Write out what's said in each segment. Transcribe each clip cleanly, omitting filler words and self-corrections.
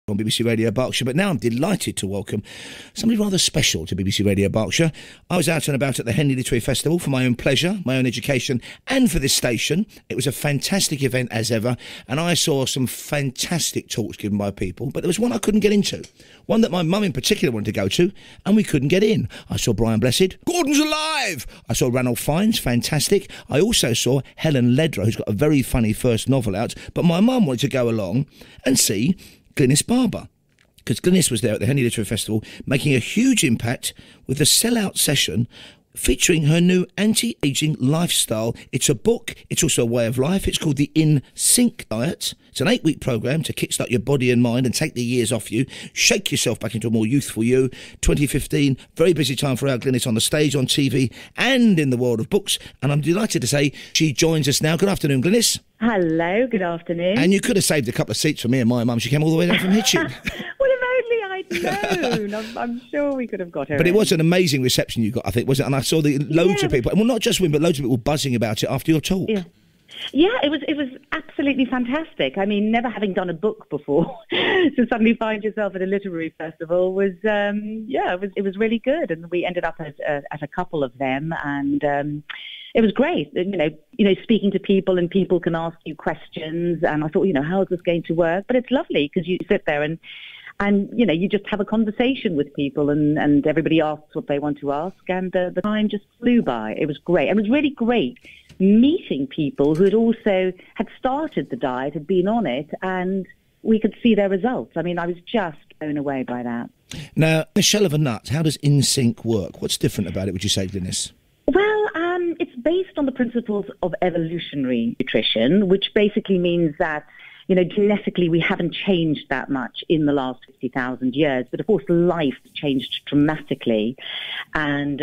on BBC Radio Berkshire, but now I'm delighted to welcome somebody rather special to BBC Radio Berkshire. I was out and about at the Henley Literary Festival for my own pleasure, my own education, and for this station. It was a fantastic event as ever, and I saw some fantastic talks given by people, but there was one I couldn't get into, one that my mum in particular wanted to go to, and we couldn't get in. I saw Brian Blessed. Gordon's alive! I saw Ranulph Fiennes, fantastic. I also saw Helen Ledra, who's got a very funny first novel out, but my mum wanted to go along and see Glynis Barber, because Glynis was there at the Henley Literary Festival making a huge impact with a sell-out session featuring her new anti-aging lifestyle. It's a book, it's also a way of life. It's called the In Sync Diet. It's an 8-week programme to kickstart your body and mind and take the years off you, shake yourself back into a more youthful you. 2015, very busy time for our Glynis on the stage, on TV and in the world of books, and I'm delighted to say she joins us now. Good afternoon, Glynis. Hello, good afternoon. And you could have saved a couple of seats for me and my mum. She came all the way down from Hitchin. Well, if only I'd known. I'm sure we could have got her. But it was an amazing reception you got, I think, wasn't it? And I saw loads of people, well, not just women, but loads of people buzzing about it after your talk. Yeah, it was absolutely fantastic. I mean, never having done a book before, to suddenly find yourself at a literary festival was, it was really good. And we ended up at a couple of them, and it was great. You know, speaking to people, and people can ask you questions. And I thought, how is this going to work? But it's lovely because you sit there and you just have a conversation with people, and everybody asks what they want to ask, and the time just flew by. It was great. It was really great meeting people who had started the diet, had been on it, and we could see their results. I mean, I was just blown away by that. Now, a shell of a nut, how does In Sync work? What's different about it, would you say, Glynis? Well, it's based on the principles of evolutionary nutrition, which basically means that genetically, we haven't changed that much in the last 50,000 years. But of course, life changed dramatically. And,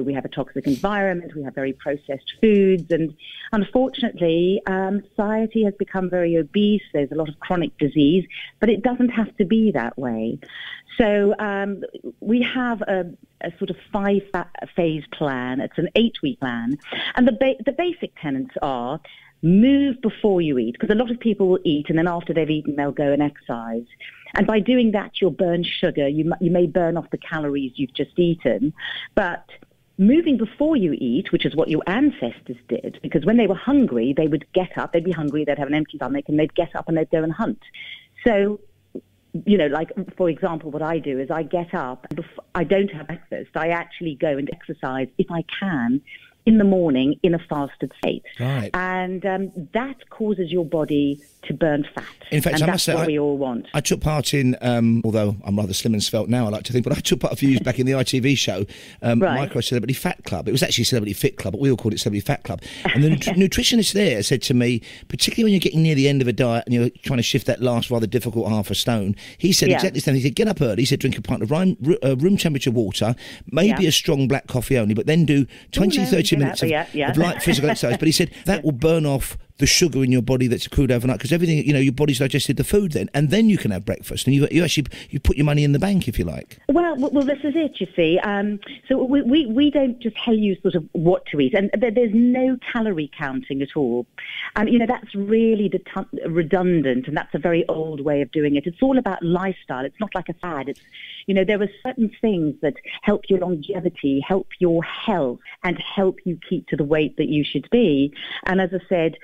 we have a toxic environment, we have very processed foods. And unfortunately, society has become very obese. There's a lot of chronic disease, but it doesn't have to be that way. So we have a sort of 5-phase plan. It's an 8-week plan. And the basic tenets are: move before you eat, because a lot of people will eat and then after they've eaten they'll go and exercise. And by doing that, you'll burn sugar. You may burn off the calories you've just eaten. But moving before you eat, which is what your ancestors did, because when they were hungry, they would get up, they'd be hungry, they'd have an empty stomach, and they'd get up and they'd go and hunt. So, like, for example, what I do is I get up, and I don't have breakfast. I actually go and exercise, if I can, in the morning in a fasted state. Right. And that causes your body to burn fat. In fact, and I that's must say, what we all want. I took part in, although I'm rather slim and svelte now, I like to think, but I took part a few years back in the ITV show, Micro Celebrity Fat Club. It was actually Celebrity Fit Club, but we all called it Celebrity Fat Club. And the nutritionist there said to me, particularly when you're getting near the end of a diet and you're trying to shift that last rather difficult half a stone, he said exactly the same. He said, get up early. He said, drink a pint of room temperature water, maybe a strong black coffee only, but then do 30 minutes of light physical exercise. But he said that will burn off the sugar in your body that's accrued overnight, because everything, your body's digested the food then, and then you can have breakfast, and you actually put your money in the bank, if you like. Well, this is it, you see. So we don't just tell you sort of what to eat, and there's no calorie counting at all. And, that's really redundant, and that's a very old way of doing it. It's all about lifestyle. It's not like a fad. It's, there are certain things that help your longevity, help your health, and help you keep to the weight that you should be. And as I said,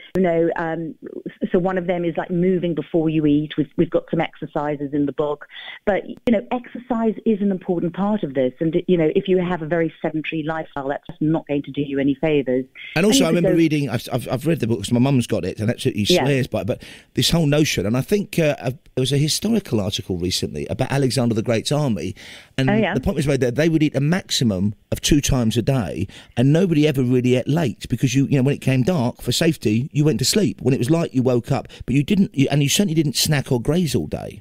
so one of them is like moving before you eat. We've got some exercises in the book, but exercise is an important part of this. And if you have a very sedentary lifestyle, that's just not going to do you any favors. And also, I remember reading. I've read the book because my mum's got it and absolutely swears by it. But this whole notion, and I think there was a historical article recently about Alexander the Great's army, and the point was made that they would eat a maximum of 2 times a day, and nobody ever really ate late, because when it came dark, for safety, you went to sleep. When it was light, you woke up, but you didn't, and you certainly didn't snack or graze all day.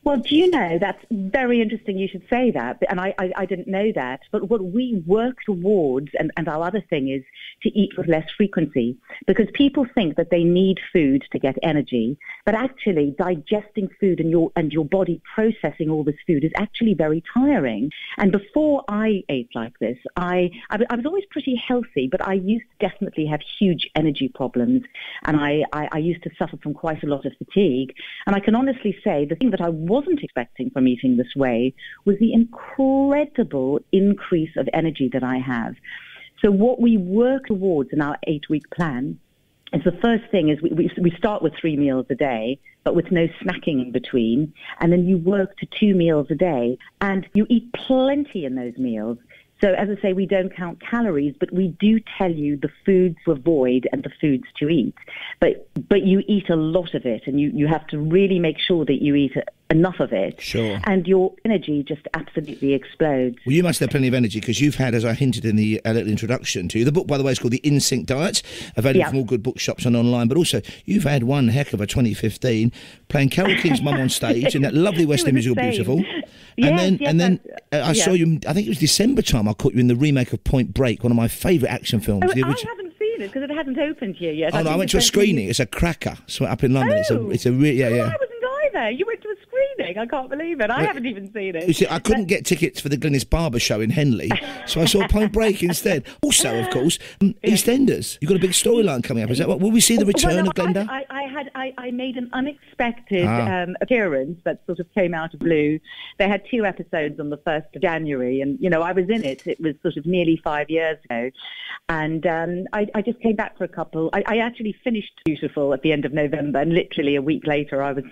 Well, do you know, that's very interesting you should say that, and I didn't know that. But what we work towards, and our other thing is to eat with less frequency, because people think that they need food to get energy, but actually digesting food and your body processing all this food is actually very tiring. And before I ate like this, I was always pretty healthy, but I used to definitely have huge energy problems, and I used to suffer from quite a lot of fatigue. And I can honestly say the thing that I wasn't expecting from eating this way was the incredible increase of energy that I have. So what we work towards in our 8-week plan is the first thing is we start with 3 meals a day, but with no snacking in between. And then you work to 2 meals a day, and you eat plenty in those meals. So as I say, we don't count calories, but we do tell you the foods to avoid and the foods to eat. But you eat a lot of it, and you have to really make sure that you eat enough of it. Sure. And your energy just absolutely explodes. Well, you must have plenty of energy because you've had, as I hinted in the little introduction to you, the book, by the way, is called The In Sync Diet, available from all good bookshops and online. But also, you've had one heck of a 2015 playing Carole King's mum on stage in that lovely West End musical, Beautiful. And then I saw you, I think it was December time, I caught you in the remake of Point Break, one of my favourite action films. I haven't seen it because it hasn't opened here yet. Oh, no, I went to a screening. It's a cracker. So up in London. Oh. It's a real, yeah. I wasn't either. You went to a screening. I can't believe it. I haven't even seen it. You see, I couldn't get tickets for the Glynis Barber show in Henley, so I saw Point Break instead. Also, of course, EastEnders. You've got a big storyline coming up. Is that what? Will we see the return of Glenda? I made an unexpected appearance that sort of came out of blue. They had 2 episodes on the 1st of January, and, you know, I was in it. It was sort of nearly 5 years ago. And I just came back for a couple. I actually finished Beautiful at the end of November, and literally a week later I was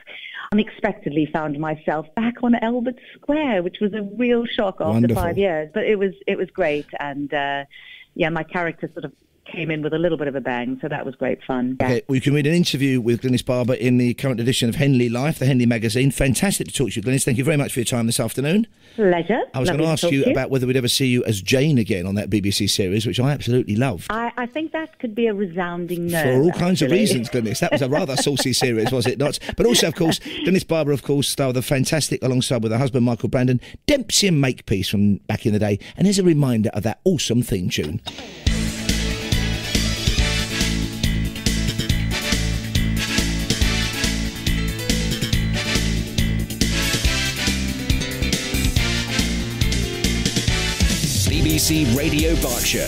unexpectedly found myself back on Albert Square, which was a real shock after Wonderful. 5 years. But it was great, and my character sort of came in with a little bit of a bang, so that was great fun. Yeah. Okay, well, you can read an interview with Glynis Barber in the current edition of Henley Life, the Henley magazine. Fantastic to talk to you, Glynis. Thank you very much for your time this afternoon. Pleasure. I was going to ask you about whether we'd ever see you as Jane again on that BBC series, which I absolutely loved. I think that could be a resounding no. For all kinds of reasons, Glynis. That was a rather saucy series, was it not? But also, of course, Glynis Barber, of course, starred the fantastic, alongside with her husband, Michael Brandon, Dempsey Makepeace from back in the day. And here's a reminder of that awesome theme tune. BBC Radio Berkshire.